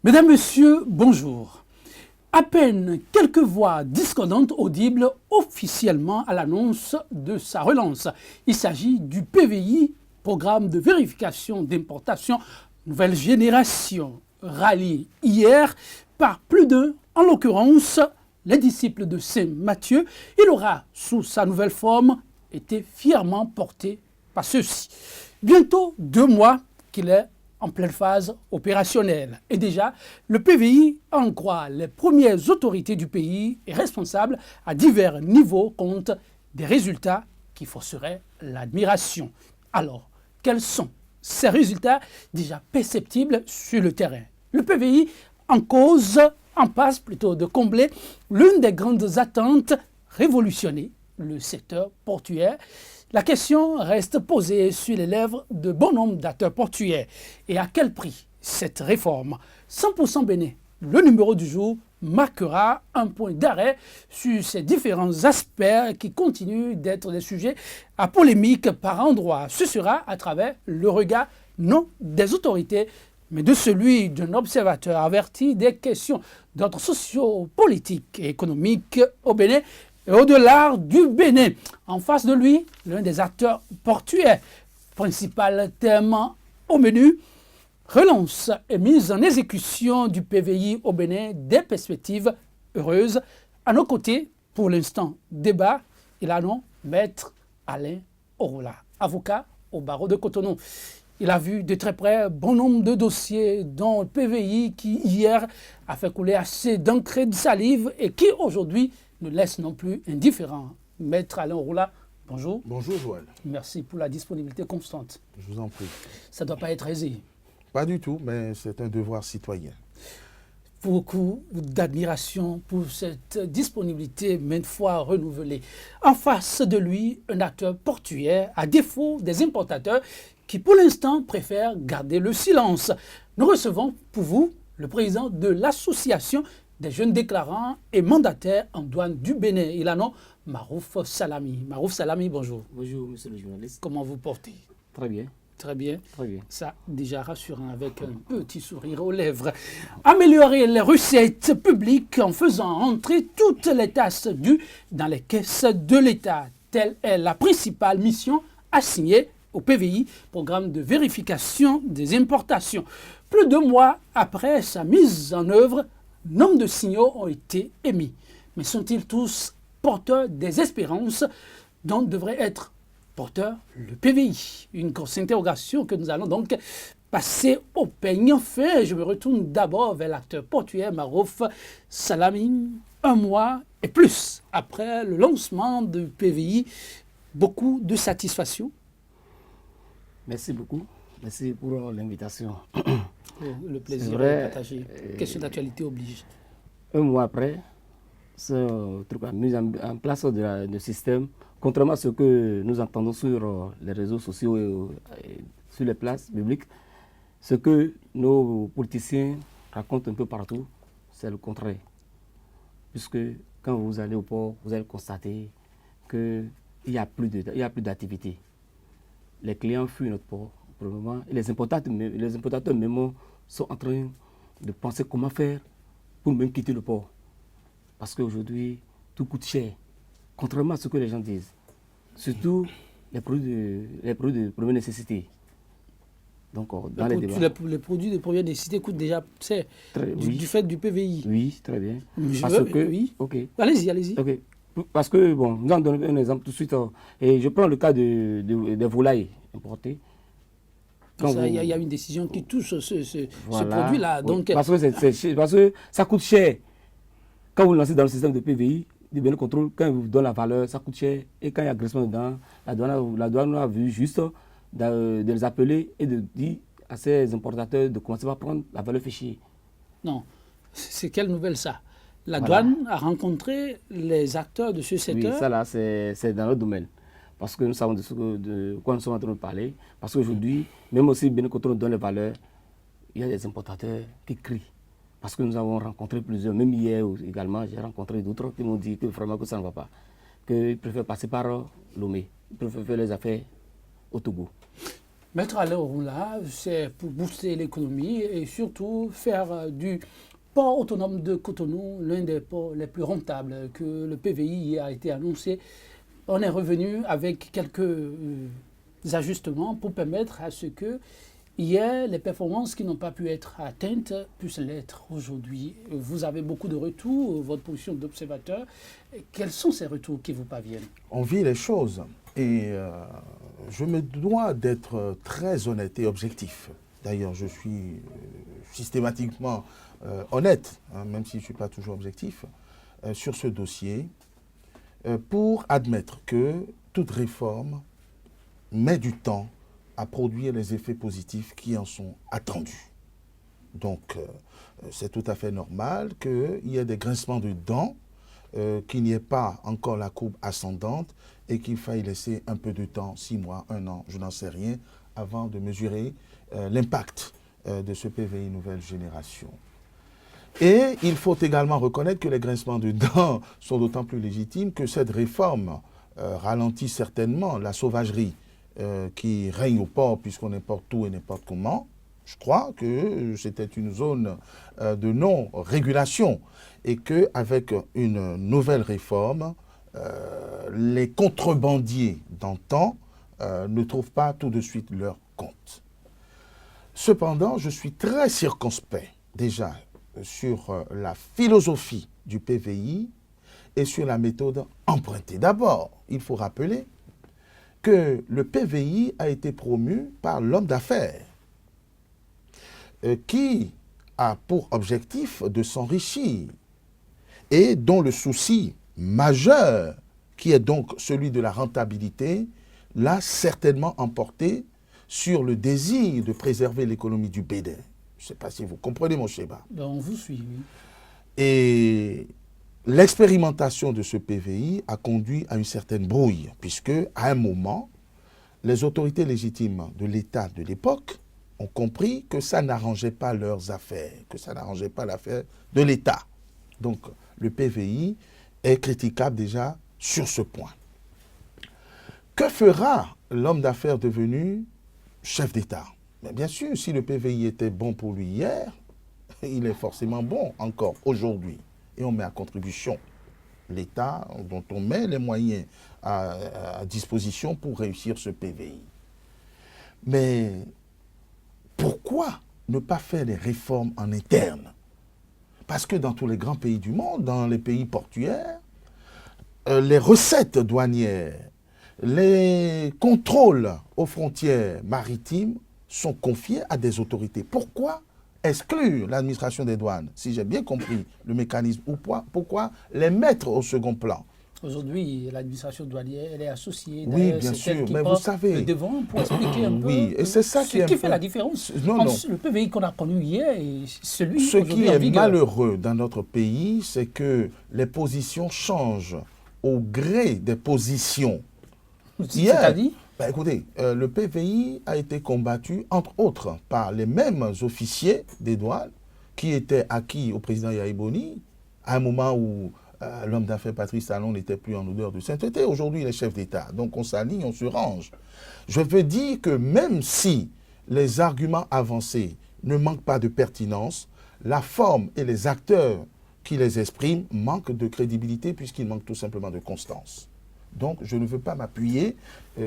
Mesdames, Messieurs, bonjour. À peine quelques voix discordantes audibles officiellement à l'annonce de sa relance. Il s'agit du PVI, Programme de vérification d'importation nouvelle génération, rallié hier par plus d'un, en l'occurrence les disciples de Saint Matthieu. Il aura, sous sa nouvelle forme, été fièrement porté par ceux-ci. Bientôt 2 mois qu'il est en pleine phase opérationnelle. Et déjà, le PVI en croit les premières autorités du pays et responsables à divers niveaux comptent des résultats qui forceraient l'admiration. Alors, quels sont ces résultats déjà perceptibles sur le terrain? Le PVI en passe plutôt de combler l'une des grandes attentes, révolutionner le secteur portuaire. La question reste posée sur les lèvres de bon nombre d'acteurs portuaires. Et à quel prix cette réforme? 100% Bénin, le numéro du jour, marquera un point d'arrêt sur ces différents aspects qui continuent d'être des sujets à polémique par endroits. Ce sera à travers le regard non des autorités, mais de celui d'un observateur averti des questions d'ordre socio-politique et économique au Bénin et au-delà du Bénin. En face de lui, l'un des acteurs portuaires, principal thème au menu, relance et mise en exécution du PVI au Bénin, des perspectives heureuses. À nos côtés, pour l'instant, débat, il a nom Maître Alain Orola, avocat au barreau de Cotonou. Il a vu de très près bon nombre de dossiers dont le PVI qui hier a fait couler assez d'encre de salive et qui aujourd'hui ne laisse non plus indifférent. Maître Alain Orola, bonjour. Bonjour Joël. Merci pour la disponibilité constante. Je vous en prie. Ça ne doit pas être aisé. Pas du tout, mais c'est un devoir citoyen. Beaucoup d'admiration pour cette disponibilité maintes fois renouvelée. En face de lui, un acteur portuaire, à défaut des importateurs qui pour l'instant préfèrent garder le silence. Nous recevons pour vous le président de l'association des jeunes déclarants et mandataires en douane du Bénin. Il a nom Marouf Salami. Marouf Salami, bonjour. Bonjour, monsieur le journaliste. Comment vous portez? Très bien. Très bien. Très bien. Ça, déjà rassurant avec un petit sourire aux lèvres. Améliorer les recettes publiques en faisant entrer toutes les tasses dues dans les caisses de l'État. Telle est la principale mission assignée au PVI, Programme de vérification des importations. Plus de mois après sa mise en œuvre, nombre de signaux ont été émis. Mais sont-ils tous porteurs des espérances dont devrait être porteur le PVI? Une grosse interrogation que nous allons donc passer au peigne. Enfin, je me retourne d'abord vers l'acteur portuaire Marouf Salami. 1 mois et plus après le lancement du PVI, beaucoup de satisfaction. Merci beaucoup. Merci pour l'invitation. Le plaisir de partager. Question d'actualité oblige. 1 mois après, ce truc a mis en place le système, contrairement à ce que nous entendons sur les réseaux sociaux et sur les places publiques, ce que nos politiciens racontent un peu partout, c'est le contraire. Puisque quand vous allez au port, vous allez constater qu'il n'y a plus d'activité. Les clients fuient notre port, probablement, et les importateurs même sont en train de penser comment faire pour même quitter le port. Parce qu'aujourd'hui, tout coûte cher, contrairement à ce que les gens disent. Surtout les produits de première nécessité. Donc, dans les produits de première nécessité coûtent déjà cher du fait du PVI. Oui, très bien. Oui. Okay. Allez-y. Okay. Parce que, bon, nous en donnons un exemple tout de suite. Et je prends le cas des volailles importées. Il y a une décision qui touche ce produit-là. Donc, parce que ça coûte cher. Quand vous lancez dans le système de PVI, du Bénin Contrôle, quand ils vous donnent la valeur, ça coûte cher. Et quand il y a agressement dedans, la douane a vu juste de les appeler et de dire à ces importateurs de commencer à prendre la valeur fichier. Non, c'est quelle nouvelle ça? La douane a rencontré les acteurs de ce secteur? Oui, ça là, c'est dans notre domaine. Parce que nous savons de quoi nous sommes en train de parler. Parce qu'aujourd'hui, même aussi Bénin Contrôle donne les valeurs, il y a des importateurs qui crient. Parce que nous avons rencontré plusieurs, même hier également, j'ai rencontré d'autres qui m'ont dit que vraiment que ça ne va pas. Qu'ils préfèrent passer par Lomé, ils préfèrent faire les affaires au Togo. Mettre à l'euro là, c'est pour booster l'économie et surtout faire du port autonome de Cotonou l'un des ports les plus rentables que le PVI a été annoncé. On est revenu avec quelques ajustements pour permettre à ce que hier, les performances qui n'ont pas pu être atteintes puissent l'être aujourd'hui. Vous avez beaucoup de retours, votre position d'observateur. Quels sont ces retours qui vous parviennent? On vit les choses et je me dois d'être très honnête et objectif. D'ailleurs, je suis systématiquement honnête, hein, même si je ne suis pas toujours objectif, sur ce dossier, pour admettre que toute réforme met du temps à produire les effets positifs qui en sont attendus. Donc, c'est tout à fait normal qu'il y ait des grincements de dents, qu'il n'y ait pas encore la courbe ascendante et qu'il faille laisser un peu de temps, 6 mois, 1 an, je n'en sais rien, avant de mesurer l'impact de ce PVI nouvelle génération. Et il faut également reconnaître que les grincements de dents sont d'autant plus légitimes que cette réforme ralentit certainement la sauvagerie qui règne au port puisqu'on importe tout et n'importe comment. Je crois que c'était une zone de non-régulation et qu'avec une nouvelle réforme, les contrebandiers d'antan ne trouvent pas tout de suite leur compte. Cependant, je suis très circonspect déjà sur la philosophie du PVI et sur la méthode empruntée. D'abord, il faut rappeler que le PVI a été promu par l'homme d'affaires qui a pour objectif de s'enrichir et dont le souci majeur, qui est donc celui de la rentabilité, l'a certainement emporté sur le désir de préserver l'économie du Bénin. Je ne sais pas si vous comprenez mon schéma. On vous suit, oui. Et l'expérimentation de ce PVI a conduit à une certaine brouille, puisque à un moment, les autorités légitimes de l'État de l'époque ont compris que ça n'arrangeait pas leurs affaires, que ça n'arrangeait pas l'affaire de l'État. Donc le PVI est critiquable déjà sur ce point. Que fera l'homme d'affaires devenu chef d'État? Bien sûr, si le PVI était bon pour lui hier, il est forcément bon encore aujourd'hui. Et on met à contribution l'État dont on met les moyens à disposition pour réussir ce PVI. Mais pourquoi ne pas faire les réformes en interne? Parce que dans tous les grands pays du monde, dans les pays portuaires, les recettes douanières, les contrôles aux frontières maritimes sont confiés à des autorités. Pourquoi exclure l'administration des douanes, si j'ai bien compris le mécanisme, ou pourquoi les mettre au second plan? Aujourd'hui, l'administration douanière, elle est associée. Oui, bien sûr, mais vous savez... Devant pour expliquer un peu oui, et c'est ça qui fait la différence entre le PVI qu'on a connu hier et celui Ce qui en est vigueur. malheureux dans notre pays, c'est que les positions changent au gré des positions. C'est-à-dire Écoutez, le PVI a été combattu, entre autres, par les mêmes officiers des douanes qui étaient acquis au président Yaïboni à un moment où l'homme d'affaires Patrice Talon n'était plus en odeur de sainteté. Aujourd'hui, il est chef d'État. Donc on s'aligne, on se range. Je veux dire que même si les arguments avancés ne manquent pas de pertinence, la forme et les acteurs qui les expriment manquent de crédibilité puisqu'ils manquent tout simplement de constance. Donc, je ne veux pas m'appuyer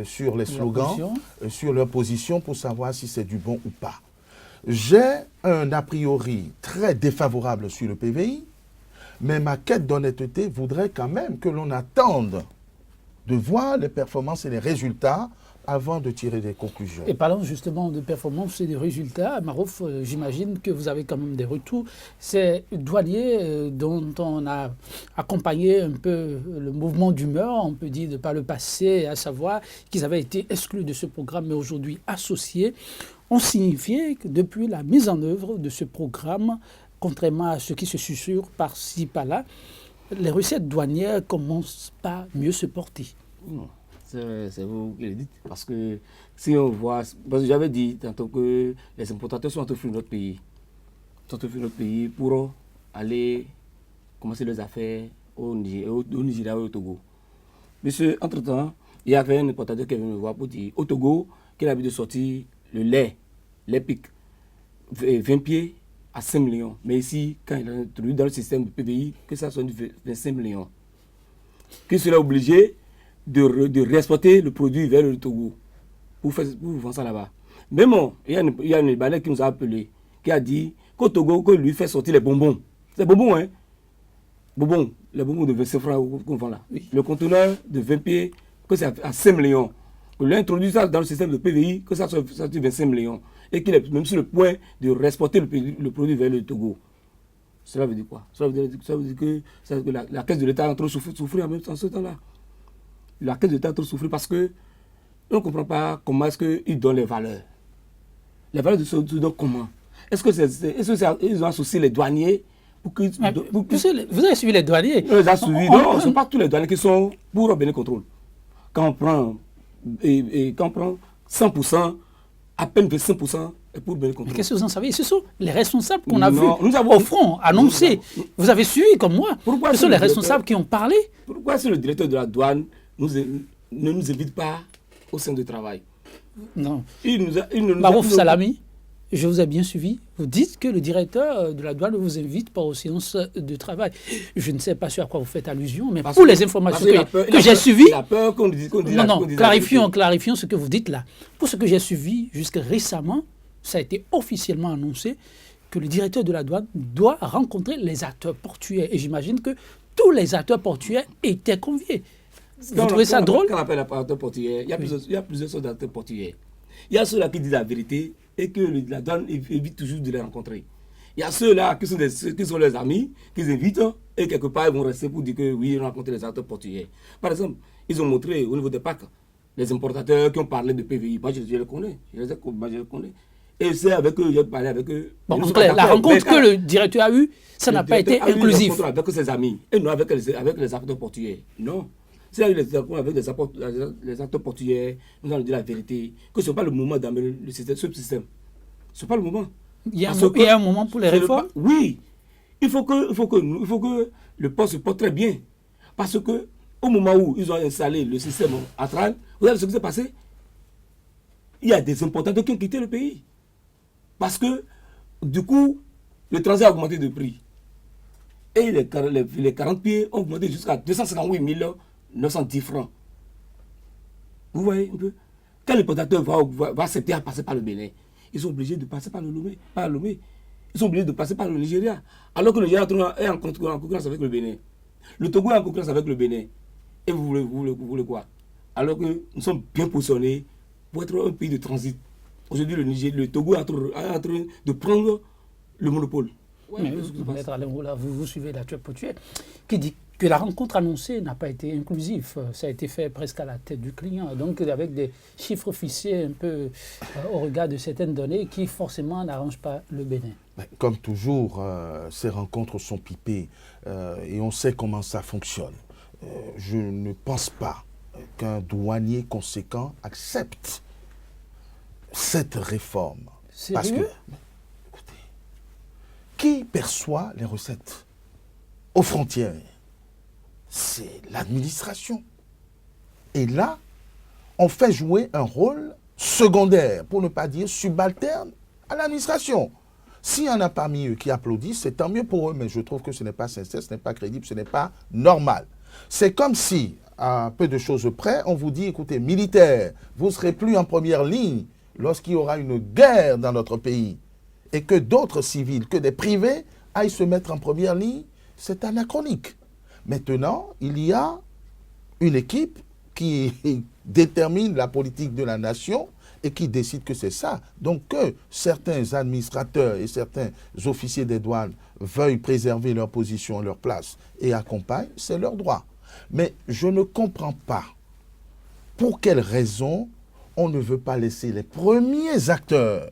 sur les slogans, sur leur position pour savoir si c'est du bon ou pas. J'ai un a priori très défavorable sur le PVI, mais ma quête d'honnêteté voudrait quand même que l'on attende de voir les performances et les résultats avant de tirer des conclusions. Et parlons justement de performances et de résultats. Marouf, j'imagine que vous avez quand même des retours. Ces douaniers dont on a accompagné un peu le mouvement d'humeur, on peut dire de par le passé, à savoir qu'ils avaient été exclus de ce programme, mais aujourd'hui associés, ont signifié que depuis la mise en œuvre de ce programme, contrairement à ce qui se susurre par-ci, par-là, les recettes douanières commencent par mieux se porter. C'est vous qui le dites. Parce que si on voit... Parce que j'avais dit tantôt que les importateurs sont autour de notre pays. Sont autour de notre pays pour aller commencer leurs affaires au Nigeria ou au Togo. Mais entre-temps, il y avait un importateur qui est venu me voir pour dire au Togo qu'il a envie de sortir le lait pique 20 pieds à 5 millions. Mais ici, quand il est introduit dans le système de PVI, que ça soit 25 millions. Qu'il soit obligé de réexporter le produit vers le Togo pour vendre ça là-bas. Mais bon, il y a un Libanais qui nous a appelé, qui a dit qu'au Togo, que lui fait sortir les bonbons. C'est bonbons, hein? Bonbons, les bonbons de 25 francs qu'on vend là. Oui. Le conteneur de 20 pieds, que c'est à 5 millions. On lui a introduit ça dans le système de PVI, que ça soit 25 millions. Et qu'il est même sur le point de réexporter le produit vers le Togo. Cela veut dire quoi? Ça veut dire que la caisse de l'État est en train de souffrir en même temps, ce temps-là. La caisse de l'État est en train de souffrir parce que on ne comprend pas comment est-ce qu'ils donnent les valeurs. Les valeurs se donnent comment? Est-ce qu'ils ont associé les douaniers pour que... Vous avez suivi les douaniers? On les a suivis. Non, ce ne sont pas tous les douaniers qui sont pour obtenir contrôle. Quand on prend 100%, à peine 25% est pour obtenir contrôle. Mais qu'est-ce que vous en savez? Ce sont les responsables qu'on a vus au front annoncer. Vous avez suivi comme moi. Ce sont les responsables qui ont parlé. Pourquoi est-ce que le directeur de la douane ne nous invite pas au sein de travail? Non. Marouf Salami, je vous ai bien suivi. Vous dites que le directeur de la douane vous invite pas aux séances de travail. Je ne sais pas sur à quoi vous faites allusion, mais pour les informations que j'ai suivies... Il a peur qu'on dise... Non, clarifions ce que vous dites là. Pour ce que j'ai suivi jusqu'à récemment, ça a été officiellement annoncé que le directeur de la douane doit rencontrer les acteurs portuaires. Et j'imagine que tous les acteurs portuaires étaient conviés. Vous trouvez ça drôle? Quand on appelle acteurs portuaires, il y a plusieurs sortes d'acteurs portuaires. Il y a ceux-là qui disent la vérité et que la douane évite toujours de les rencontrer. Il y a ceux-là qui sont leurs amis, qu'ils invitent et quelque part ils vont rester pour dire que oui, ils ont rencontré les acteurs portuaires. Par exemple, ils ont montré au niveau des PAC les importateurs qui ont parlé de PVI. Moi, je les connais. Je les connais. Et c'est avec eux, j'ai parlé avec eux. Bon, donc la rencontre que le directeur a eue, ça n'a pas été inclusif. Avec ses amis et non avec les acteurs portuaires. Non. C'est avec les acteurs portuaires, nous allons dire la vérité, que ce n'est pas le moment d'amener ce système. Ce n'est pas le moment. Il y a un moment pour les réformes? Oui. Il faut que le poste se porte très bien. Parce que au moment où ils ont installé le système à Tran, vous savez ce qui s'est passé? Il y a des importateurs qui ont quitté le pays. Parce que, du coup, le transit a augmenté de prix. Et les 40 pieds ont augmenté jusqu'à 258 910 francs. Vous voyez un peu? Quand l'importateur va accepter à passer par le Bénin, ils sont obligés de passer par le Lomé. Ils sont obligés de passer par le Nigeria. Alors que le Nigeria est en concurrence avec le Bénin. Le Togo est en concurrence avec le Bénin. Et vous voulez quoi? Alors que nous sommes bien positionnés pour être un pays de transit. Aujourd'hui, le Togo est en train de prendre le monopole. Ouais, vous suivez l'actuel portuaire qui dit que la rencontre annoncée n'a pas été inclusive. Ça a été fait presque à la tête du client. Donc avec des chiffres officiels un peu au regard de certaines données qui forcément n'arrangent pas le Bénin. Comme toujours, ces rencontres sont pipées et on sait comment ça fonctionne. Je ne pense pas qu'un douanier conséquent accepte cette réforme. Sérieux? Parce que, écoutez, qui perçoit les recettes aux frontières? C'est l'administration. Et là, on fait jouer un rôle secondaire, pour ne pas dire subalterne, à l'administration. S'il y en a parmi eux qui applaudissent, c'est tant mieux pour eux, mais je trouve que ce n'est pas sincère, ce n'est pas crédible, ce n'est pas normal. C'est comme si, à peu de choses près, on vous dit, écoutez, militaires, vous ne serez plus en première ligne lorsqu'il y aura une guerre dans notre pays, et que d'autres civils, que des privés, aillent se mettre en première ligne, c'est anachronique. Maintenant, il y a une équipe qui détermine la politique de la nation et qui décide que c'est ça. Donc que certains administrateurs et certains officiers des douanes veuillent préserver leur position, leur place et accompagnent, c'est leur droit. Mais je ne comprends pas pour quelle raison on ne veut pas laisser les premiers acteurs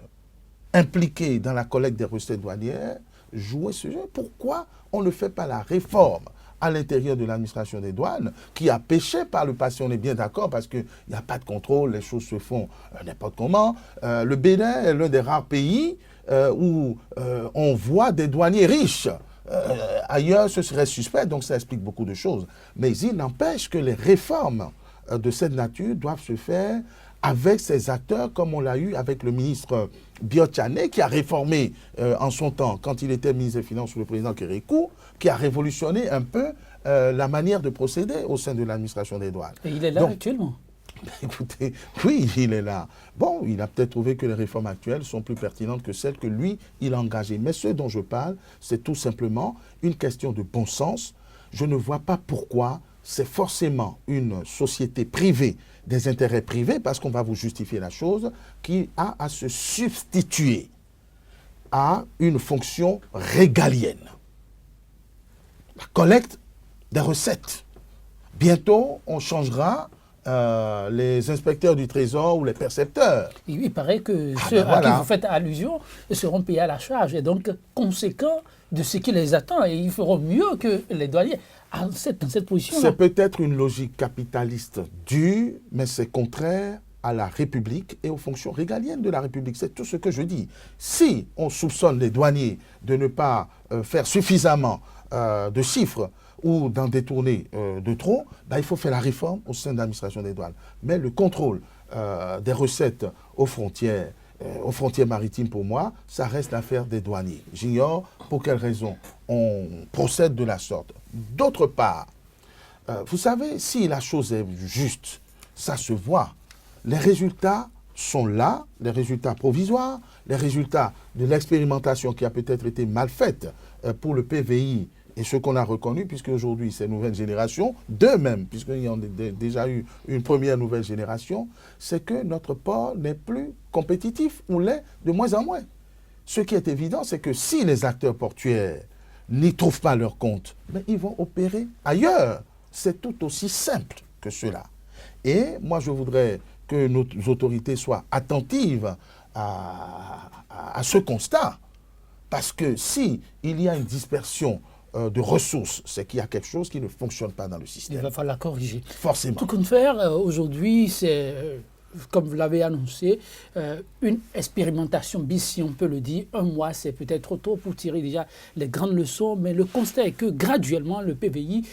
impliqués dans la collecte des recettes douanières jouer ce jeu. Pourquoi on ne fait pas la réforme à l'intérieur de l'administration des douanes, qui a péché par le passé, on est bien d'accord, parce qu'il n'y a pas de contrôle, les choses se font n'importe comment. Le Bénin est l'un des rares pays où on voit des douaniers riches. Ailleurs, ce serait suspect, donc ça explique beaucoup de choses. Mais il n'empêche que les réformes de cette nature doivent se faire avec ces acteurs, comme on l'a eu avec le ministre Biotchané, qui a réformé en son temps, quand il était ministre des Finances sous le président Kérékou, qui a révolutionné un peu la manière de procéder au sein de l'administration des douanes. Et il est là actuellement. Écoutez, oui, il est là. Bon, il a peut-être trouvé que les réformes actuelles sont plus pertinentes que celles que lui, il a engagées. Mais ce dont je parle, c'est tout simplement une question de bon sens. Je ne vois pas pourquoi c'est forcément une société privée, des intérêts privés, parce qu'on va vous justifier la chose, qui a à se substituer à une fonction régalienne. La collecte des recettes. Bientôt, on changera les inspecteurs du Trésor ou les percepteurs. Il paraît que ceux à qui vous faites allusion seront payés à la charge et donc conséquents de ce qui les attend et ils feront mieux que les douaniers dans cette position. C'est peut-être une logique capitaliste dure, mais c'est contraire à la République et aux fonctions régaliennes de la République. C'est tout ce que je dis. Si on soupçonne les douaniers de ne pas faire suffisamment de chiffres ou d'en détourner de trop, ben, il faut faire la réforme au sein de l'administration des douanes. Mais le contrôle des recettes aux frontières maritimes, pour moi, ça reste l'affaire des douaniers. J'ignore pour quelles raisons on procède de la sorte. D'autre part, vous savez, si la chose est juste, ça se voit. Les résultats sont là, les résultats provisoires, les résultats de l'expérimentation qui a peut-être été mal faite pour le PVI et ce qu'on a reconnu, puisque aujourd'hui, ces nouvelles générations, d'eux-mêmes, puisqu'il y en a déjà eu une première nouvelle génération, c'est que notre port n'est plus compétitif, ou l'est de moins en moins. Ce qui est évident, c'est que si les acteurs portuaires n'y trouvent pas leur compte, ben, ils vont opérer ailleurs. C'est tout aussi simple que cela. Et moi, je voudrais que nos autorités soient attentives à ce constat. Parce que si il y a une dispersion de ressources, c'est qu'il y a quelque chose qui ne fonctionne pas dans le système. Il va falloir corriger. Forcément. Tout compte faire, aujourd'hui, c'est, comme vous l'avez annoncé, une expérimentation bis, si on peut le dire. Un mois, c'est peut-être trop tôt pour tirer déjà les grandes leçons, mais le constat est que graduellement, le PVI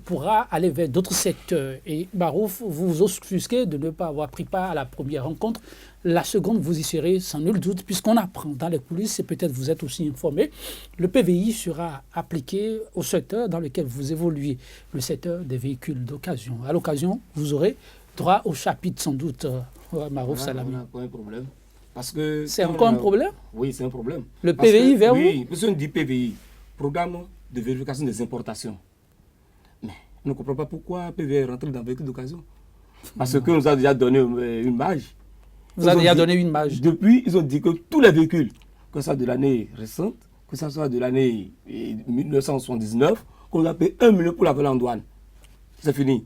pourra aller vers d'autres secteurs. Et Barouf, vous vous offusquez de ne pas avoir pris part à la première rencontre. La seconde, vous y serez sans nul doute, puisqu'on apprend dans les coulisses, et peut-être vous êtes aussi informé, le PVI sera appliqué au secteur dans lequel vous évoluez, le secteur des véhicules d'occasion. À l'occasion, vous aurez droit au chapitre sans doute, Marouf Salami. On n'a pas un problème. Parce que c'est encore un problème? Oui, c'est un problème. Le PVI vers oui, vous? parce qu'on dit PVI, Programme de vérification des importations. Mais on ne comprend pas pourquoi PVI est rentré dans le véhicule d'occasion. Parce qu'on nous a déjà donné une marge. Vous avez déjà donné une marge. Depuis, ils ont dit que tous les véhicules, que ce soit de l'année récente, que ce soit de l'année 1979, qu'on a payé 1 million pour la voler en douane. C'est fini.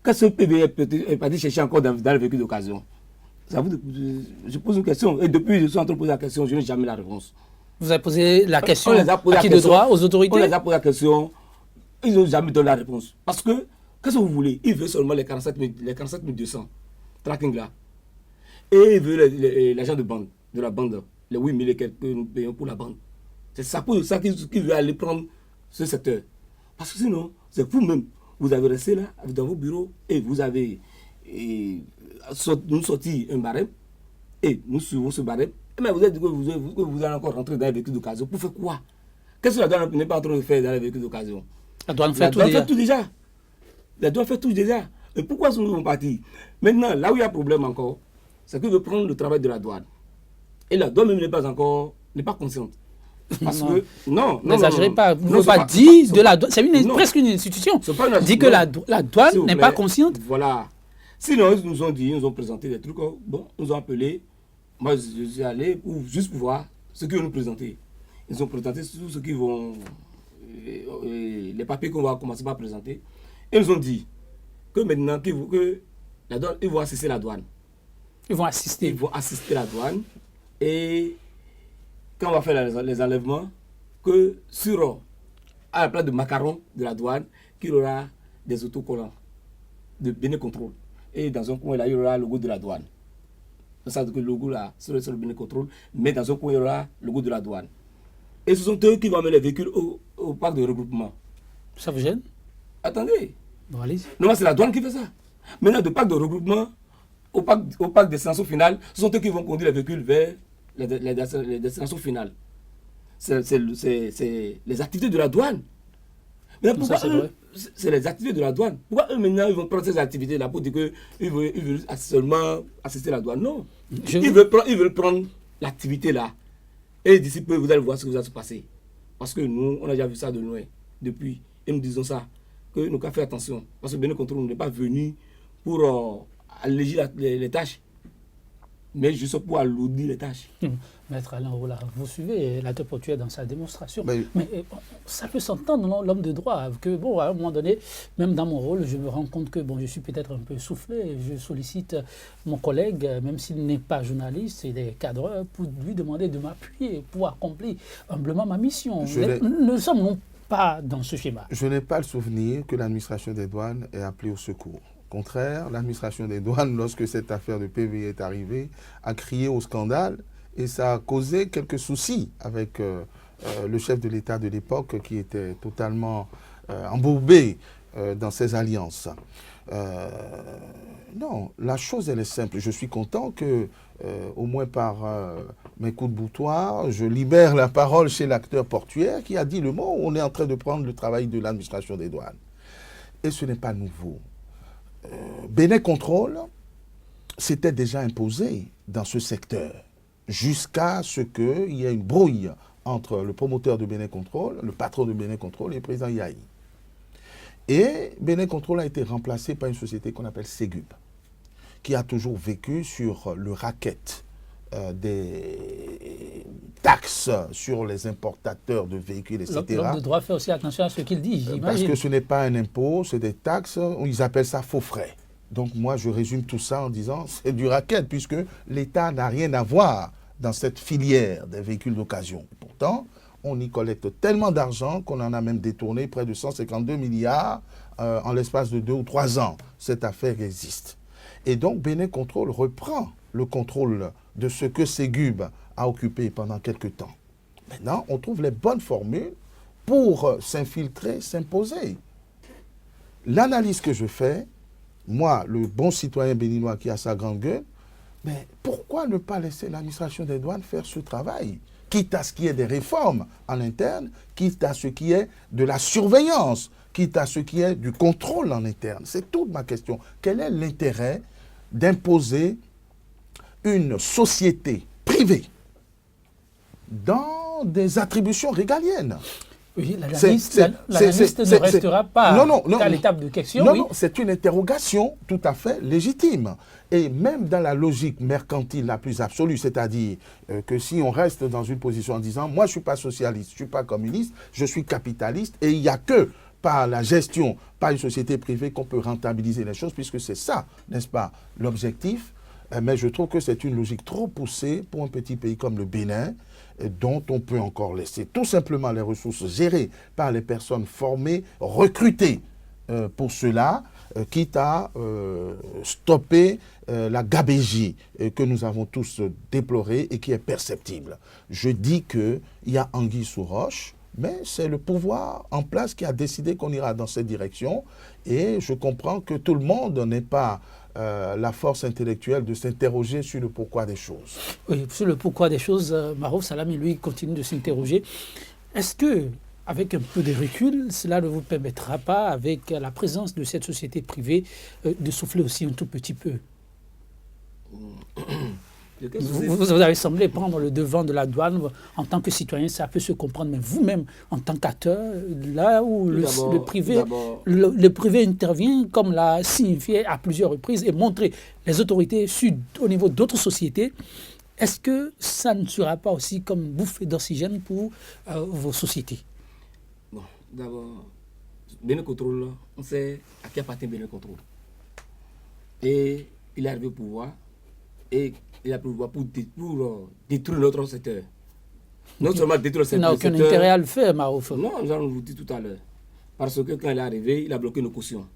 Qu'est-ce que le PVI est parti chercher encore dans le véhicule d'occasion? Je pose une question. Et depuis, je suis en train de poser la question, je n'ai jamais la réponse. Vous avez posé la question à qui de droit? Aux autorités? On les a posé la question, ils n'ont jamais donné la réponse. Parce que, qu'est-ce que vous voulez? Ils veulent seulement les 47 200 tracking là. Et il veut l'agent de la bande, les 8 000 et quelques que nous payons pour la bande. C'est ça pour ça qu'il veut aller prendre ce secteur. Parce que sinon, c'est vous-même. Vous avez resté là, dans vos bureaux, et vous avez nous sorti un barème, et nous suivons ce barème. Mais vous avez dit que vous allez encore rentrer dans les véhicules d'occasion. Pour faire quoi? Qu'est-ce que la douane n'est pas en train de faire dans les véhicules d'occasion? La douane fait tout déjà. La douane fait tout déjà. Et pourquoi sont-nous partis? Maintenant, là où il y a problème encore, c'est qu'il veut prendre le travail de la douane. Et la douane même n'est pas consciente. Parce que, non. N'exagérez pas. Vous ne pouvez pas dire de la douane. C'est presque une institution. Dit que la douane n'est pas consciente. Voilà. Sinon, ils nous ont présenté des trucs. Bon, ils nous ont appelés. Moi, je suis allé juste pour voir ce qu'ils vont nous présenter. Ils ont présenté tout ce qu'ils vont. Les papiers qu'on va commencer par présenter. Et ils nous ont dit que maintenant, la douane, ils vont assister la douane. Ils vont assister la douane. Et quand on va faire les enlèvements, que à la place de macarons de la douane, qu'il y aura des autocollants de Bénécontrôle. Et dans un coin, là, il y aura le logo de la douane. Ça, le logo là, c'est le Bénécontrôle, mais dans un coin, il y aura le logo de la douane. Et ce sont eux qui vont mettre les véhicules au parc de regroupement. Ça vous gêne? Attendez. Bon, allez-y. Non, c'est la douane qui fait ça. Maintenant, de parc de regroupement au parc destination finale, ce sont eux qui vont conduire les véhicules vers les destinations finales. C'est les activités de la douane. Mais pourquoi c'est les activités de la douane? Pourquoi eux maintenant ils vont prendre ces activités-là pour dire qu'ils veulent seulement assister la douane? Non. Ils veulent prendre l'activité-là. Et d'ici peu, vous allez voir ce qui va se passer. Parce que nous, on a déjà vu ça de loin, depuis. Et nous disons ça, que nous devons faire attention. Parce que Bénin Contrôle n'est pas venu pour alléger les tâches, mais juste pour alourdir les tâches. Maître Alain Rolla, vous suivez la portuaire dans sa démonstration. Mais ça peut s'entendre, l'homme de droit, que bon, à un moment donné, même dans mon rôle, je me rends compte que bon, je suis peut-être un peu soufflé. Je sollicite mon collègue, même s'il n'est pas journaliste, il est cadreur, pour lui demander de m'appuyer, pour accomplir humblement ma mission. Nous ne sommes pas dans ce schéma. Je n'ai pas le souvenir que l'administration des douanes ait appelé au secours. Au contraire, l'administration des douanes, lorsque cette affaire de PV est arrivée, a crié au scandale et ça a causé quelques soucis avec le chef de l'État de l'époque qui était totalement embourbé dans ses alliances. Non, la chose elle est simple. Je suis content que, au moins par mes coups de boutoir, je libère la parole chez l'acteur portuaire qui a dit le mot. On est en train de prendre le travail de l'administration des douanes. Et ce n'est pas nouveau. Bénin Contrôle s'était déjà imposé dans ce secteur jusqu'à ce qu'il y ait une brouille entre le promoteur de Bénin Contrôle, le patron de Bénin Contrôle et le président Yahi. Et Bénin Contrôle a été remplacé par une société qu'on appelle Ségub, qui a toujours vécu sur le racket des taxes sur les importateurs de véhicules, etc. L'homme de droit fait aussi attention à ce qu'il dit, j'imagine. Parce que ce n'est pas un impôt, c'est des taxes, ils appellent ça faux frais. Donc moi, je résume tout ça en disant c'est du racket, puisque l'État n'a rien à voir dans cette filière des véhicules d'occasion. Pourtant, on y collecte tellement d'argent qu'on en a même détourné près de 152 milliards en l'espace de 2 ou 3 ans. Cette affaire existe. Et donc, Bénin Contrôle reprend le contrôle de ce que Ségub a occupé pendant quelques temps. Maintenant, on trouve les bonnes formules pour s'infiltrer, s'imposer. L'analyse que je fais, moi, le bon citoyen béninois qui a sa grande gueule, mais pourquoi ne pas laisser l'administration des douanes faire ce travail? Quitte à ce qu'il y ait des réformes en interne, quitte à ce qu'il y ait de la surveillance, quitte à ce qu'il y ait du contrôle en interne. C'est toute ma question. Quel est l'intérêt d'imposer une société privée dans des attributions régaliennes? Oui, la liste ne restera pas à l'étape de question. Non, non, c'est une interrogation tout à fait légitime. Et même dans la logique mercantile la plus absolue, c'est-à-dire que si on reste dans une position en disant « moi, je ne suis pas socialiste, je ne suis pas communiste, je suis capitaliste » et il n'y a que par la gestion, par une société privée qu'on peut rentabiliser les choses, puisque c'est ça, n'est-ce pas, l'objectif. Mais je trouve que c'est une logique trop poussée pour un petit pays comme le Bénin, dont on peut encore laisser tout simplement les ressources gérées par les personnes formées, recrutées pour cela, quitte à stopper la gabégie que nous avons tous déplorée et qui est perceptible. Je dis qu'il y a anguille sous roche, mais c'est le pouvoir en place qui a décidé qu'on ira dans cette direction et je comprends que tout le monde n'est pas la force intellectuelle de s'interroger sur le pourquoi des choses. Oui, sur le pourquoi des choses, Marouf Salami, lui, continue de s'interroger. Est-ce que, avec un peu de recul, cela ne vous permettra pas, avec la présence de cette société privée, de souffler aussi un tout petit peu? Vous avez semblé prendre le devant de la douane en tant que citoyen, ça peut se comprendre, mais vous-même, en tant qu'acteur, là où le privé intervient, comme l'a signifié à plusieurs reprises, et montré les autorités au niveau d'autres sociétés, est-ce que ça ne sera pas aussi comme une bouffée d'oxygène pour vos sociétés? Bon, d'abord, Bénin Contrôle, on sait à qui appartient Bénin Contrôle. Et il est arrivé au pouvoir, et il a pu pouvoir pour détruire notre secteur. Non seulement détruire le secteur. Il n'a aucun intérêt à le faire, Marouf. Non, j'en vous dis tout à l'heure. Parce que quand il est arrivé, il a bloqué nos cautions.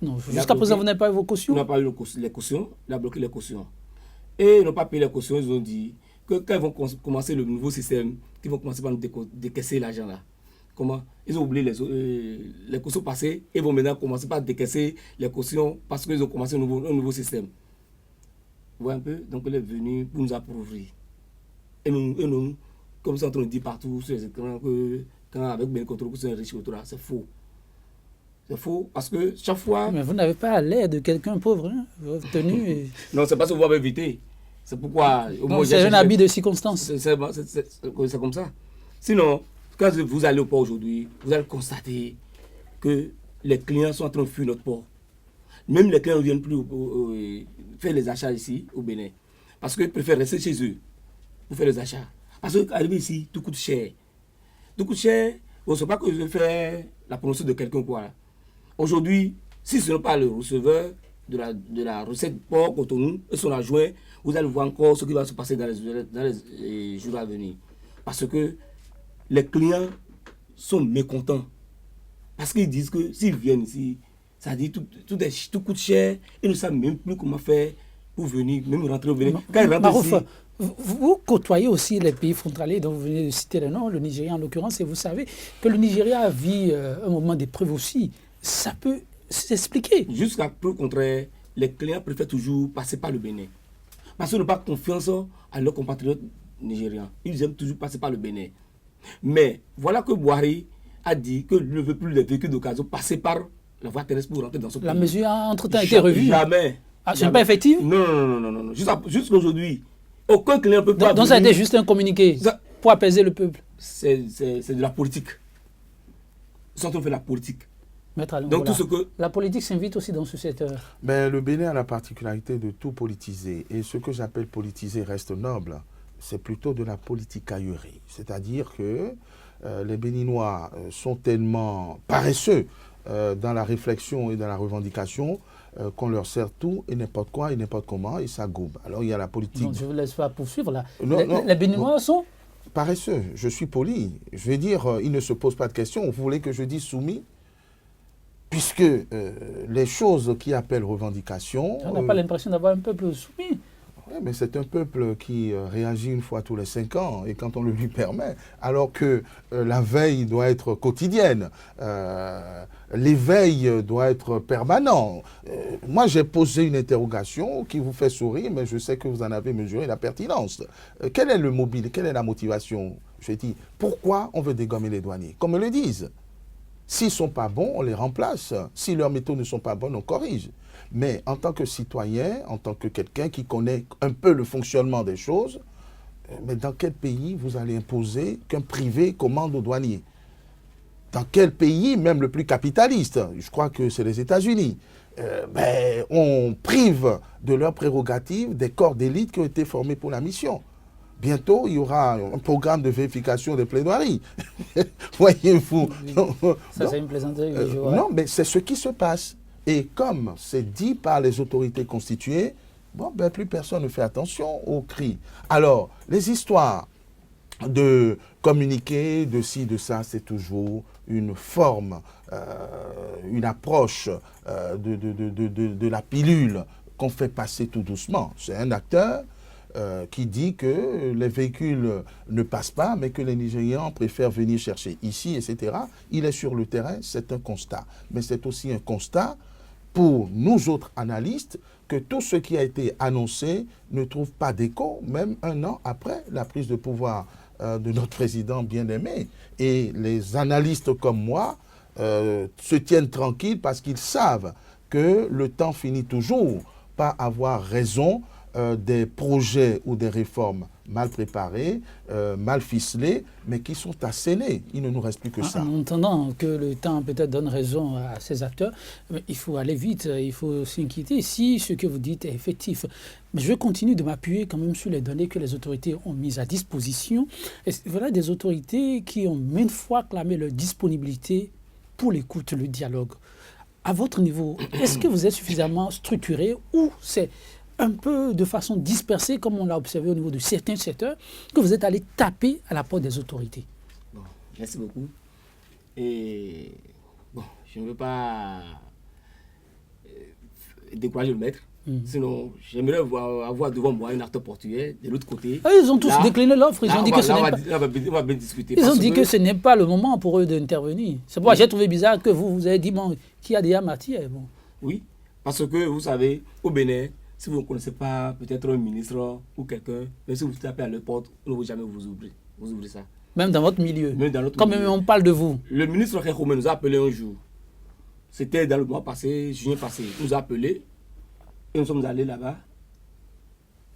Non, jusqu'à présent, vous n'avez pas eu vos cautions? On n'a pas eu les cautions, il a bloqué les cautions. Et ils n'ont pas payé les cautions, ils ont dit que quand ils vont commencer le nouveau système, qu'ils vont commencer par nous décaisser l'argent là. Comment? Ils ont oublié les cautions passées et vont maintenant commencer par décaisser les cautions parce qu'ils ont commencé un nouveau système. Vous voyez un peu? Donc elle est venue pour nous appauvrir. Et nous, comme ça, on dit partout sur les écrans que quand avec Ben Contrôle, c'est un riche autour, c'est faux. C'est faux parce que chaque fois. Mais vous n'avez pas l'air de quelqu'un pauvre, hein? Votre tenue est... Non, c'est parce que vous m'avez évité. C'est pourquoi. C'est un habit de circonstance. C'est comme ça. Sinon, quand vous allez au port aujourd'hui, vous allez constater que les clients sont en train de fuir notre port. Même les clients ne viennent plus faire les achats ici au Bénin. Parce qu'ils préfèrent rester chez eux pour faire les achats. Parce qu'arriver ici, tout coûte cher. Tout coûte cher. Bon, ce n'est pas que je vais faire la promotion de quelqu'un quoi. Aujourd'hui, si ce n'est pas le receveur de la recette port Cotonou et son adjoint, vous allez voir encore ce qui va se passer dans les jours à venir. Parce que les clients sont mécontents. Parce qu'ils disent que s'ils viennent ici, ça dit tout coûte cher, ils ne savent même plus comment faire pour venir, même rentrer au Bénin. Quand ils rentrent ici, vous côtoyez aussi les pays frontaliers dont vous venez de citer le nom, le Nigeria en l'occurrence, et vous savez que le Nigeria vit un moment d'épreuve aussi. Ça peut s'expliquer. Jusqu'à preuve contraire, les clients préfèrent toujours passer par le Bénin. Parce qu'ils n'ont pas confiance à leurs compatriotes nigérians. Ils aiment toujours passer par le Bénin. Mais voilà que Buhari a dit qu'il ne veut plus les véhicules d'occasion passer par la voie terrestre pour rentrer dans ce pays. La mesure a entre-temps été revue. Jamais. Ah, c'est pas effectif? Non. Jusqu'aujourd'hui, aucun client ne peut pas. Donc ça a été juste un communiqué pour apaiser le peuple. C'est de la politique. Ils sont en train de faire la politique. Donc tout ce que... La politique s'invite aussi dans ce secteur. Mais le Bénin a la particularité de tout politiser. Et ce que j'appelle politiser reste noble. C'est plutôt de la politicaillerie. C'est-à-dire que les Béninois sont tellement paresseux dans la réflexion et dans la revendication qu'on leur sert tout et n'importe quoi et n'importe comment et ça goube. Alors il y a la politique... Donc je ne vous laisse pas poursuivre là. Les Béninois sont... Paresseux. Je suis poli. Je vais dire, ils ne se posent pas de questions. Vous voulez que je dise soumis? Puisque les choses qui appellent revendication... On n'a pas l'impression d'avoir un peuple soumis. Oui, mais c'est un peuple qui réagit une fois tous les 5 ans, et quand on le lui permet, alors que la veille doit être quotidienne, l'éveil doit être permanent. Moi, j'ai posé une interrogation qui vous fait sourire, mais je sais que vous en avez mesuré la pertinence. Quel est le mobile, quelle est la motivation? Je dis, pourquoi on veut dégommer les douaniers? Comme ils le disent. S'ils ne sont pas bons, on les remplace. Si leurs méthodes ne sont pas bonnes, on corrige. Mais en tant que citoyen, en tant que quelqu'un qui connaît un peu le fonctionnement des choses, mais dans quel pays vous allez imposer qu'un privé commande aux douaniers? Dans quel pays, même le plus capitaliste, je crois que c'est les États-Unis, on prive de leurs prérogatives des corps d'élite qui ont été formés pour la mission. Bientôt, il y aura un programme de vérification des plaidoiries. Voyez-vous. Ça, c'est une plaisanterie. Non, mais c'est ce qui se passe. Et comme c'est dit par les autorités constituées, plus personne ne fait attention aux cris. Alors, les histoires de communiquer, de ci, de ça, c'est toujours une forme, une approche de la pilule qu'on fait passer tout doucement. C'est un acteur qui dit que les véhicules ne passent pas, mais que les Nigérians préfèrent venir chercher ici, etc. Il est sur le terrain, c'est un constat. Mais c'est aussi un constat pour nous autres analystes que tout ce qui a été annoncé ne trouve pas d'écho, même un an après la prise de pouvoir de notre président bien-aimé. Et les analystes comme moi se tiennent tranquilles parce qu'ils savent que le temps finit toujours par avoir raison des projets ou des réformes mal préparées, mal ficelées, mais qui sont assénées. Il ne nous reste plus que ça. En entendant que le temps peut-être donne raison à ces acteurs, mais il faut aller vite, il faut s'inquiéter si ce que vous dites est effectif. Mais je continue de m'appuyer quand même sur les données que les autorités ont mises à disposition. Et voilà des autorités qui ont maintes fois clamé leur disponibilité pour l'écoute, le dialogue. À votre niveau, est-ce que vous êtes suffisamment structuré ou c'est un peu de façon dispersée, comme on l'a observé au niveau de certains secteurs, que vous êtes allé taper à la porte des autorités? Bon, merci beaucoup. Et bon, je ne veux pas décourager le maître. Sinon, j'aimerais avoir devant moi un acteur portugais de l'autre côté. Ah, ils ont tous décliné l'offre. Ils ont dit que ce n'est pas... On va bien discuter. Ils ont dit que ce n'est pas le moment pour eux d'intervenir. C'est pourquoi j'ai trouvé bizarre que vous avez dit bon, qui a déjà matière. Bon. Oui, parce que vous savez, au Bénin, si vous ne connaissez pas peut-être un ministre ou quelqu'un, même si vous tapez à leur porte, on ne va jamais vous ouvrir. Vous ouvrez ça. Même dans votre milieu. Même dans notre Quand milieu. même on parle de vous. Le ministre Khéroumé nous a appelé un jour. C'était dans le mois passé, juin passé. Il nous a appelé et nous sommes allés là-bas.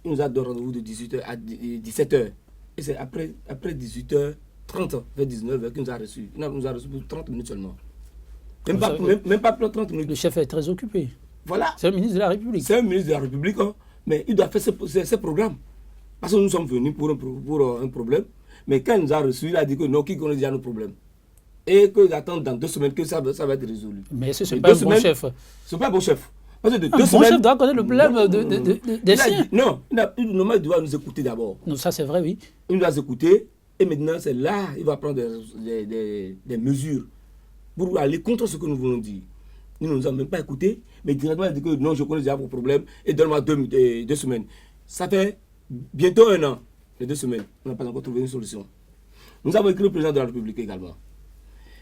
Il nous a donné rendez-vous de 18h à 17h. Et c'est après 18h30, vers 19h qu'il nous a reçus. Il nous a reçus pour 30 minutes seulement. Même pas pour 30 minutes. Le chef est très occupé. Voilà. C'est le ministre de la République. C'est un ministre de la République, hein, mais il doit faire ses programmes. Parce que nous sommes venus pour un problème. Mais quand il nous a reçus, il a dit que non, qu'il connaît déjà nos problèmes. Et qu'il attend dans 2 semaines que ça va être résolu. Mais ce n'est pas un bon chef. Ce n'est pas un bon chef. Parce que de Un 2 bon semaines, chef doit connaître le problème des siens. Non, il doit nous écouter d'abord. Non, ça c'est vrai, oui. Il doit nous écouter. Et maintenant, c'est là qu'il va prendre des mesures pour aller contre ce que nous voulons dire. Il ne nous a même pas écouté, mais directement il dit que non, je connais déjà vos problèmes et donne-moi 2 semaines. Ça fait bientôt 1 an, les 2 semaines. On n'a pas encore trouvé une solution. Nous avons écrit au président de la République également.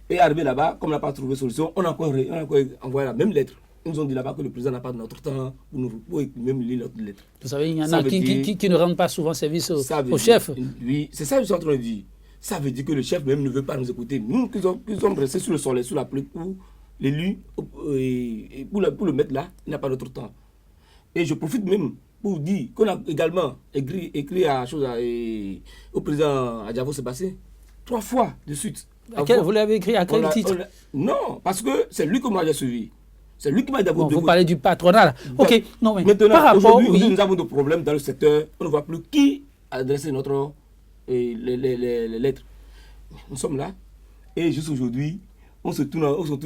Et arrivé là-bas, comme on n'a pas trouvé de solution, on a encore envoyé la même lettre. Ils nous ont dit là-bas que le président n'a pas de notre temps pour même lire notre lettre. Vous savez, il y en a qui ne rendent pas souvent service au chef. Oui, c'est ça que je suis en train de dire. Ça veut dire que le chef même ne veut pas nous écouter. Nous qui sommes restés sur le soleil, sous la pluie, pour l'élu, et pour le mettre là, il n'a pas notre temps. Et je profite même pour dire qu'on a également écrit au président Adjavo Sébastien 3 fois de suite. Vous l'avez écrit à quel titre? Non, parce que c'est lui que moi j'ai suivi. C'est lui qui m'a d'abord. Vous parlez du patronat là. Ok, non mais maintenant, par rapport, aujourd'hui, nous avons des problèmes dans le secteur. On ne voit plus qui a adressé les lettres. Nous sommes là. Et juste aujourd'hui, on se tourne autour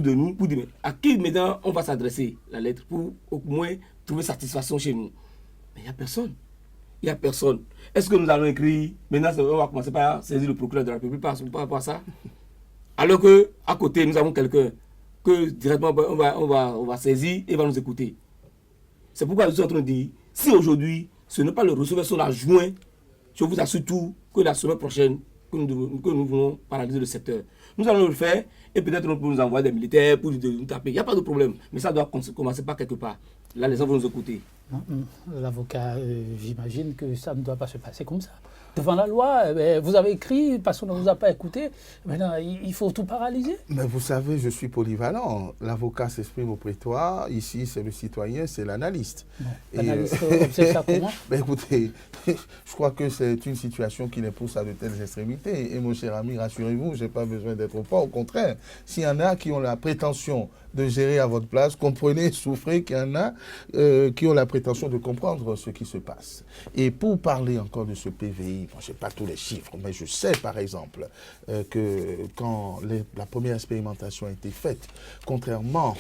de nous pour dire à qui maintenant on va s'adresser la lettre pour au moins trouver satisfaction chez nous. Mais il n'y a personne. Il n'y a personne. Est-ce que nous allons écrire, maintenant on va commencer par saisir le procureur de la République par rapport à ça? Alors qu'à côté, nous avons quelqu'un que directement on va saisir et va nous écouter. C'est pourquoi je suis en train de dire, si aujourd'hui, ce n'est pas le recevoir sur la juin, je vous assure tout que la semaine prochaine, que nous voulons paralyser le secteur. Nous allons le faire et peut-être nous pouvons nous envoyer des militaires pour nous taper. Il n'y a pas de problème, mais ça doit commencer par quelque part. Là, les gens vont nous écouter. L'avocat, j'imagine que ça ne doit pas se passer comme ça. Devant la loi, vous avez écrit, parce qu'on ne vous a pas écouté, maintenant il faut tout paralyser. Mais vous savez, je suis polyvalent. L'avocat s'exprime au prétoire, ici c'est le citoyen, c'est l'analyste. L'analyste observe ça comment? Écoutez, je crois que c'est une situation qui les pousse à de telles extrémités. Et mon cher ami, rassurez-vous, je n'ai pas besoin d'être fort, au contraire. S'il y en a qui ont la prétention de gérer à votre place, comprenez, souffrez qu'il y en a qui ont la prétention de comprendre ce qui se passe. Et pour parler encore de ce PVI, je n'ai pas tous les chiffres, mais je sais par exemple que quand la première expérimentation a été faite, contrairement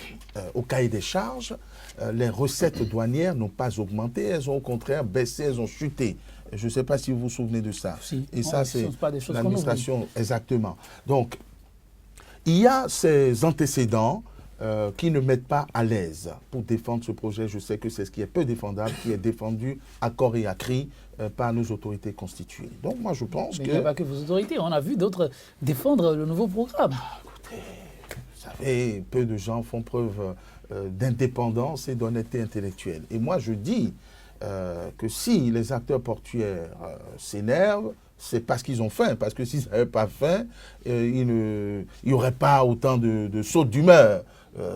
au cahier des charges, les recettes douanières n'ont pas augmenté, elles ont au contraire baissé, elles ont chuté. Je ne sais pas si vous vous souvenez de ça. Si. Et ça, c'est l'administration, exactement. Donc, il y a ces antécédents qui ne mettent pas à l'aise pour défendre ce projet. Je sais que c'est ce qui est peu défendable, qui est défendu à corps et à cri par nos autorités constituées. Donc moi je pense que... Il n'y a pas que vos autorités, on a vu d'autres défendre le nouveau programme. Écoutez, vous savez, peu de gens font preuve d'indépendance et d'honnêteté intellectuelle. Et moi je dis que si les acteurs portuaires s'énervent, c'est parce qu'ils ont faim, parce que s'ils n'avaient pas faim, il n'y aurait pas autant de sautes d'humeur.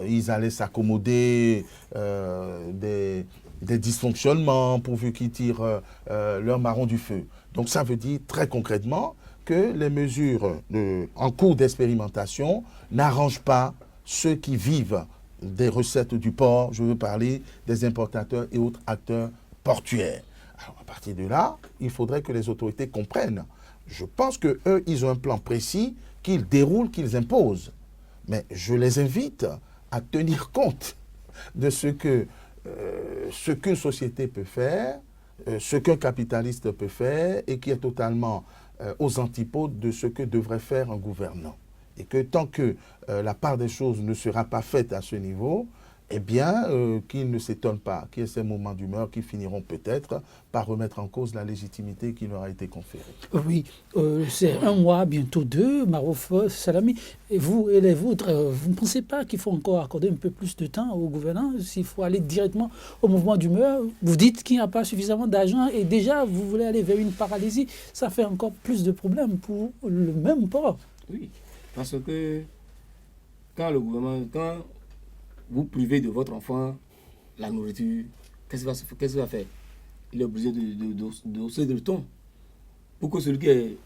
Ils allaient s'accommoder des dysfonctionnements pourvu qu'ils tirent leur marron du feu. Donc ça veut dire très concrètement que les mesures en cours d'expérimentation n'arrangent pas ceux qui vivent des recettes du port, je veux parler des importateurs et autres acteurs portuaires. Alors à partir de là, il faudrait que les autorités comprennent. Je pense qu'eux, ils ont un plan précis qu'ils déroulent, qu'ils imposent. Mais je les invite à tenir compte de ce qu'une société peut faire, ce qu'un capitaliste peut faire et qui est totalement aux antipodes de ce que devrait faire un gouvernant. Et que tant que la part des choses ne sera pas faite à ce niveau, eh bien, qu'il ne s'étonne pas qu'il y ait ces moments d'humeur qui finiront peut-être par remettre en cause la légitimité qui leur a été conférée. Oui, c'est 1 mois, bientôt 2, Marouf Salami. Et vous et les vôtres, vous ne pensez pas qu'il faut encore accorder un peu plus de temps au gouvernement, s'il faut aller directement au mouvement d'humeur? Vous dites qu'il n'y a pas suffisamment d'argent et déjà vous voulez aller vers une paralysie. Ça fait encore plus de problèmes pour le même port. Oui, parce que quand le gouvernement, quand vous privez de votre enfant la nourriture, qu'est-ce qu'il va faire? Il est obligé de hausser le ton. Pour que celui qui est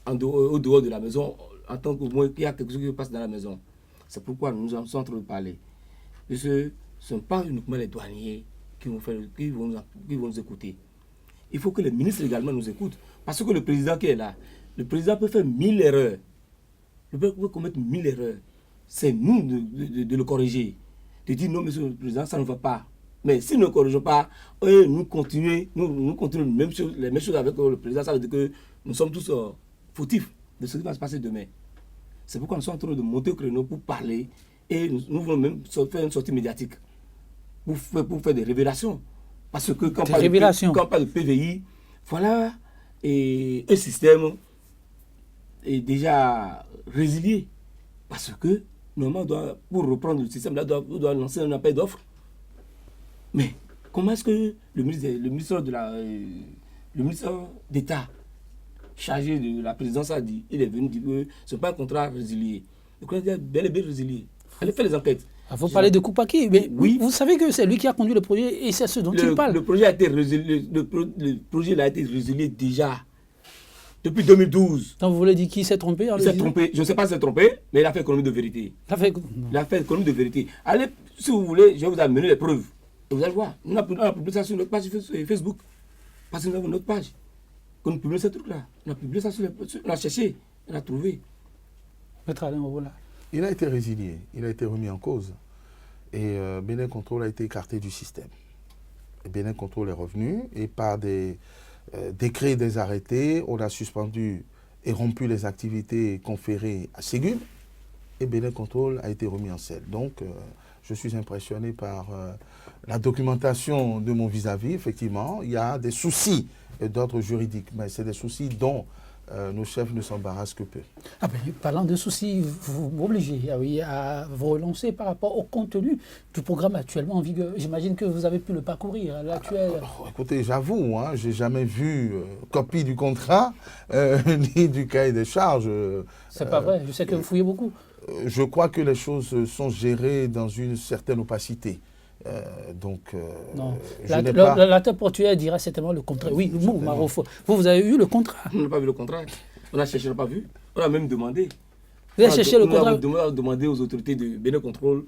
au dehors de la maison, en tant que moi, qu'il y a quelque chose qui passe dans la maison. C'est pourquoi nous sommes en train de parler. Parce que ce ne sont pas uniquement les douaniers qui vont nous écouter. Il faut que les ministres également nous écoutent. Parce que le président qui est là, le président peut faire 1000 erreurs. Le président peut commettre 1000 erreurs. C'est nous de le corriger. De dire non, monsieur le président, ça ne va pas. Mais si nous ne corrigeons pas, nous continuons les mêmes choses avec le président, ça veut dire que nous sommes tous fautifs de ce qui va se passer demain. C'est pourquoi nous sommes en train de monter au créneau pour parler et nous voulons même faire une sortie médiatique pour faire des révélations. Parce que quand on parle de PVI, voilà un système est déjà résilié. Parce que normalement, pour reprendre le système, on doit lancer un appel d'offres. Mais comment est-ce que le ministre d'État chargé de la présidence a dit, il est venu dire que ce n'est pas un contrat résilié. Le contrat est bel et bien résilié. Allez faire les enquêtes. Vous parlez de Koupaki, mais oui. Vous savez que c'est lui qui a conduit le projet et c'est ce dont il parle. Le projet a été résilié, le projet a été résilié déjà depuis 2012. Donc vous voulez dire qu'il s'est trompé? Il s'est trompé, je ne sais pas s'il s'est trompé, mais il a fait économie de vérité. Il a fait économie de vérité. Allez, si vous voulez, je vais vous amener les preuves. Et vous allez voir, on a publié ça sur notre page Facebook. Parce que nous avons notre page. Quand on publie ce truc-là, on a publié ça on a cherché, on a trouvé. Il a été résilié, il a été remis en cause. Et Bénin Contrôle a été écarté du système. Et Bénin Contrôle est revenu et par des décrets, des arrêtés, on a suspendu et rompu les activités conférées à Ségum. Et Bénin Contrôle a été remis en selle. Donc, je suis impressionné par la documentation de mon vis-à-vis. Effectivement, il y a des soucis d'ordre juridique, mais c'est des soucis dont nos chefs ne s'embarrassent que peu. Ah ben, parlant de soucis, vous m'obligez à vous relancer par rapport au contenu du programme actuellement en vigueur. J'imagine que vous avez pu le parcourir, l'actuel. Écoutez, j'avoue, je n'ai jamais vu copie du contrat ni du cahier des charges. C'est pas vrai, je sais que vous fouillez beaucoup. Je crois que les choses sont gérées dans une certaine opacité. Non. La tête portuaire dira certainement le contraire. Oui, Marouf, vous avez eu le contrat? On n'a pas vu le contrat. On a cherché, on n'a pas vu. On a même demandé. Vous avez cherché le contrat? On a demandé aux autorités de Bénin Contrôle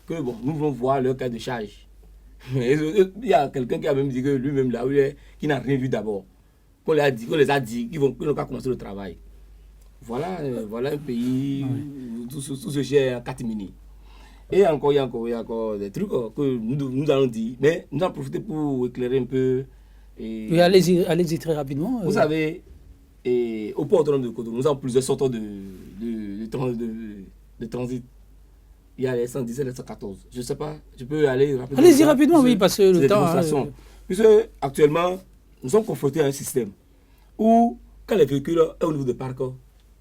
que nous voulons voir leur cas de charge. Mais il y a quelqu'un qui a même dit que lui-même là où il est, qui n'a rien vu d'abord. Qu'on les a dit qu'ils n'ont pas commencé le travail. Voilà un pays où tout se gère en catimini. Et encore, il y a encore des trucs que nous allons dire, mais nous allons profiter pour éclairer un peu. Oui, allez-y très rapidement. Vous savez, au port autonome de Cotonou, nous avons plusieurs sortes de transit. Il y a les 117 et les 114. Je ne sais pas, je peux aller rapidement. Allez-y rapidement, oui, parce que le temps... Puisque actuellement, nous sommes confrontés à un système où, quand les véhicules sont au niveau de parc,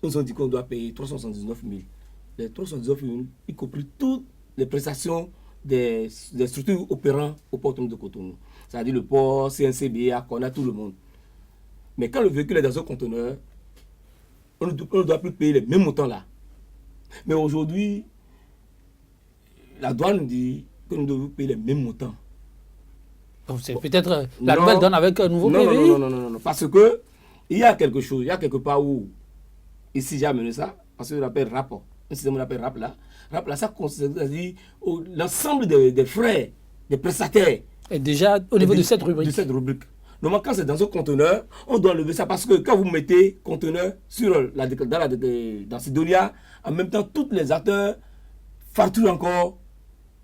nous ont dit qu'on doit payer 379 000. Les 379 000, y compris toutes les prestations des structures opérant au port autonome de Cotonou. C'est-à-dire le port, CNCB, Akona, tout le monde. Mais quand le véhicule est dans un conteneur, on ne doit plus payer les mêmes montants là. Mais aujourd'hui, la douane nous dit que nous devons payer les mêmes montants. Donc c'est peut-être la nouvelle donne avec un nouveau PVI. Non, parce que il y a quelque chose, il y a quelque part où, ici j'ai amené ça, parce qu'on appelle RAP, un système qu'on appelle RAP là, ça c'est-à-dire l'ensemble des frais, des prestataires. Et déjà au niveau de cette rubrique. Normalement, quand c'est dans un conteneur, on doit lever ça parce que quand vous mettez conteneur dans Sidonia, en même temps, tous les acteurs facturent encore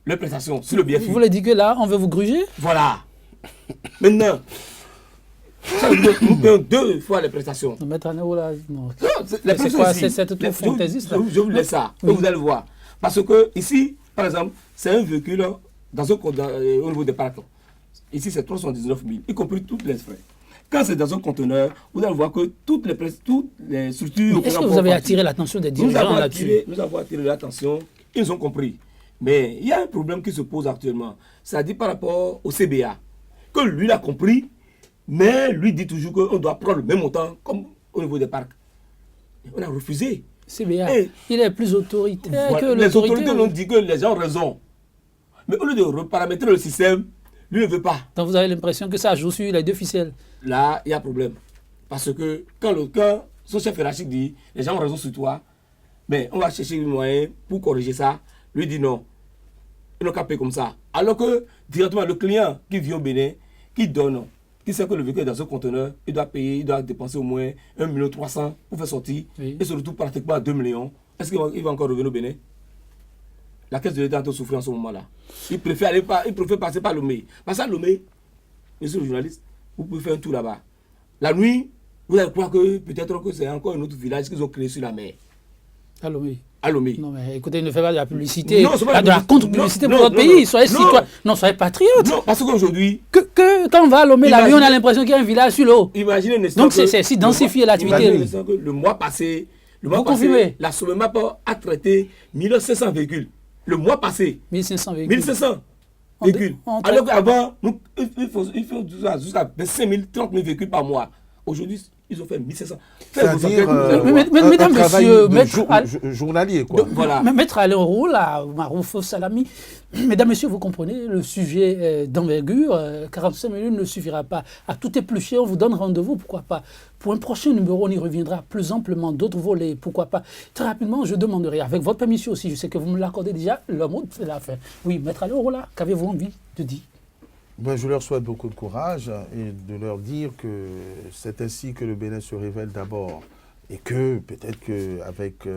leurs prestations sur le BFI. Vous voulez dire que là, on veut vous gruger? Voilà. Maintenant, nous payons 2 fois les prestations. Non. C'est quoi? C'est tout fantaisiste. Je vous laisse ça. Oui. Vous allez voir. Parce que ici, Par exemple, c'est un véhicule au niveau des parcs. Ici, c'est 319 000, y compris toutes les frais. Quand c'est dans un conteneur, vous allez voir que toutes les structures... Est-ce que vous avez attiré l'attention des dirigeants là-dessus? Nous avons attiré l'attention, ils ont compris. Mais il y a un problème qui se pose actuellement. C'est-à-dire par rapport au CBA, que lui l'a compris, mais lui dit toujours qu'on doit prendre le même montant comme au niveau des parcs. On a refusé. CBA, il est plus autoritaire Voilà, que l'autorité. Les autorités nous dit que les gens ont raison. Mais au lieu de reparamétrer le système, lui ne veut pas. Donc vous avez l'impression que ça joue sur les deux ficelles. Là, il y a problème. Parce que quand son chef hiérarchique dit, les gens ont raison sur toi, mais on va chercher un moyen pour corriger ça. Lui dit non. Ils n'ont qu'à payer comme ça. Alors que directement, le client qui vient au Bénin, qui donne, qui sait que le véhicule est dans un conteneur, il doit payer, il doit dépenser au moins 1,3 million pour faire sortir, oui. et se retrouve pratiquement à 2 millions. Est-ce qu'il va encore revenir au Bénin? La caisse de l'État est en train de souffrir en ce moment-là. Il préfère passer par Lomé. Parce qu'à Lomé, monsieur le journaliste, vous pouvez faire un tour là-bas. La nuit, vous allez croire que peut-être que c'est encore un autre village qu'ils ont créé sur la mer. À Lomé. À Lomé. Non, mais écoutez, ne faites pas de la publicité, Non, c'est pas de la contre-publicité pour votre pays. Soyez citoyen. Non, soyez patriote. Non, parce qu'aujourd'hui, quand on va à Lomé, la nuit, on a l'impression qu'il y a un village sur l'eau. Imaginez un instant. Donc, c'est si densifier l'activité. Le mois passé, la Somemap a traité 1500 véhicules. Le mois passé. 1500 véhicules. 1500 véhicules. Alors qu'avant, il faut jusqu'à 25 000, 30 000 véhicules par mois. Aujourd'hui, ils ont fait 1500. C'est-à-dire mesdames, messieurs, journalier, quoi. Donc, voilà. Maître Alain Roux, Marouf Salami, mesdames, messieurs, vous comprenez, le sujet d'envergure, 45 minutes ne suffira pas à tout éplucher. On vous donne rendez-vous, pourquoi pas. Pour un prochain numéro, on y reviendra plus amplement, d'autres volets, pourquoi pas. Très rapidement, je demanderai, avec votre permission aussi, je sais que vous me l'accordez déjà, le mot de la fin. Oui, Maître Alain Roux, là, qu'avez-vous envie de dire? Ben, je leur souhaite beaucoup de courage et de leur dire que c'est ainsi que le Bénin se révèle d'abord et que peut-être qu'avec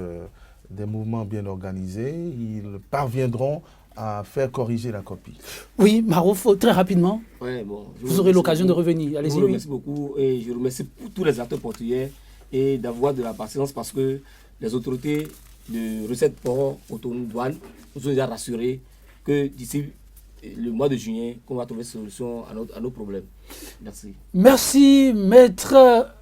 des mouvements bien organisés, ils parviendront à faire corriger la copie. Oui, Marouf, très rapidement, ouais, bon, vous aurez l'occasion de revenir. Allez-y. Je vous remercie beaucoup et je remercie tous les acteurs portugais et d'avoir de la patience parce que les autorités de recettes port, autonome, douane nous ont déjà rassurés que d'ici le mois de juin, qu'on va trouver solution à nos problèmes. Merci. Merci, Maître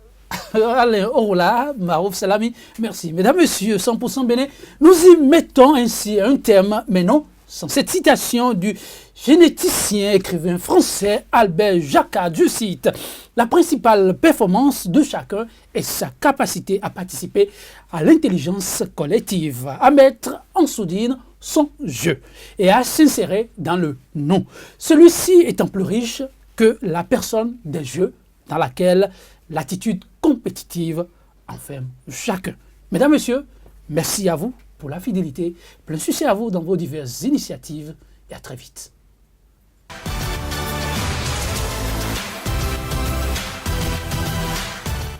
Alain Orola, Marouf Salami. Merci. Mesdames, Messieurs, 100% Bénin, nous y mettons ainsi un terme, mais non sans cette citation du généticien écrivain français Albert Jacquard. Je cite: la principale performance de chacun est sa capacité à participer à l'intelligence collective, à mettre en sourdine son jeu et à s'insérer dans le non. Celui-ci étant plus riche que la personne des jeux dans laquelle l'attitude compétitive enferme chacun. Mesdames, Messieurs, merci à vous pour la fidélité. Plein succès à vous dans vos diverses initiatives et à très vite.